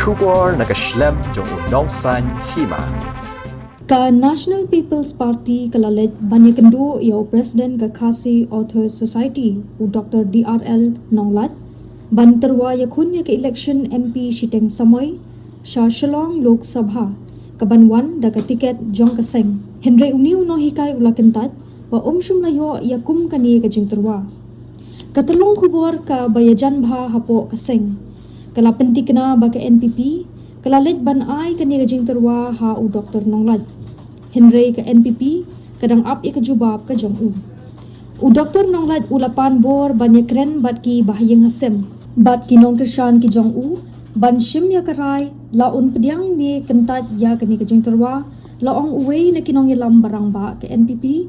kubor nakaslem jong unongsan Hima. Ka National People's Party kalalet banyak kendo ia Presiden ka Khasi Author Society u Dr. DRL Nonglait ban terwa yakun ya ke election MP shiteng samoy sha Shillong Lok Sabha kabanwan da ka tiket jong kaseng Henry uniu no hikai ulakentat wa shum layo yakum kani ka Jingtyrwa katalong kubor ka bayajan bha hapo kaseng kala penti kena ba ka NPP kalalet ban ai kani ka Jingtyrwa ha u Dr. Nonglait Henry ke NPP kadang up ia kejubab ke jong u Dr. Nonglait ulapan bor banyak keren bat ki bahayang hasem bat ki nong kershan ki jong ban Shym ya karai laun pediang ni kentat ya kani ke Jingtyrwa laong uwei na kinong ilam barang ba ke NPP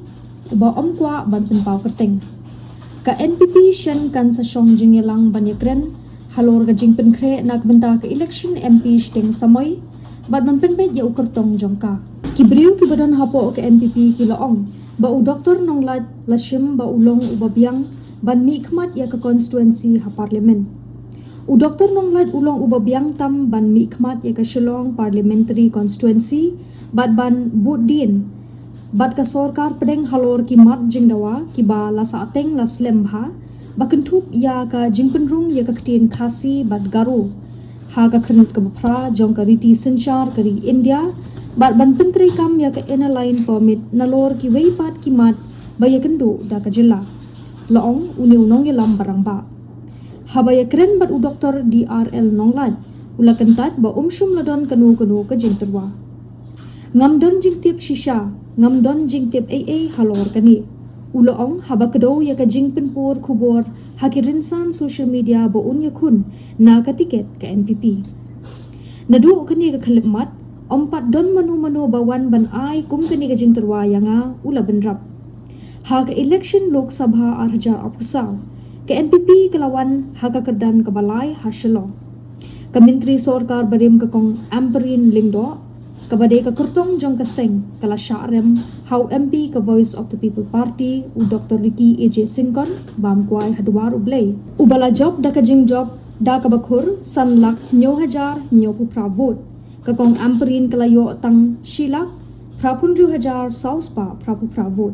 ba kwa ban penpau kerteng ka NPP shen kan sa shong jing ilang banyak keren halor ka jing penkre nak benta ke election MP shteng samoy bat man penpet ya ukertong jongka Kibriu kibadan hapo ke NPP kilaong ba u Dr. Nonglait la Shym ba ulong u babiang ban mi khmat ya ke constituency ha parlimen. U Dr. Nonglait ulong u babiang tam ban mi khmat ya ke Shillong parliamentary constituency bat ban budin bat ka sorkar pedeng halor ki mat jingdawa ki ba la sateng la slem ha ba kentup ya ka jingpenrung ya ka ktien khasi bat garu ha ka khnut ka bapra jong ka riti senchar kari India bat ban pentri kam ya ke line permit nalor ki weipat ki mat baya kendo da ka jilla laong uniu nong yelam barang ba habaya keren bat u Dr. DRL Nonglait ula kentat ba shum ladon kanu ke Jingtyrwa ngam don jingtip shisha ngam don jingtip AA halor kani ulaong haba kedo ya ka jingpenpur kubor hakirinsan social media ba un yakun na ka tiket ke NPP nadu kani ka khalipmat Ompat don manu-manu bawan ban ai kum kani ka Jingtyrwa yanga ula benrap. Ha ka election Lok Sabha arja apusaw. Ka NPP kelawan ha ka kerdan ka balai ha Shillong. Ka Menteri Sorkar barim ka kong Amperin Lingdo. Ka badai ka kertong jong kaseng kala syarem how MP ka Voice of the People Party u Dr. Ricky AJ Singkon bam kuai hadwar ublay. Ubala job da ka jing job da ka bakhur sanlak 9,000 pra vote. Kakong amperin kalayo tang silak prapun 2,000 saus pa prapu pravot.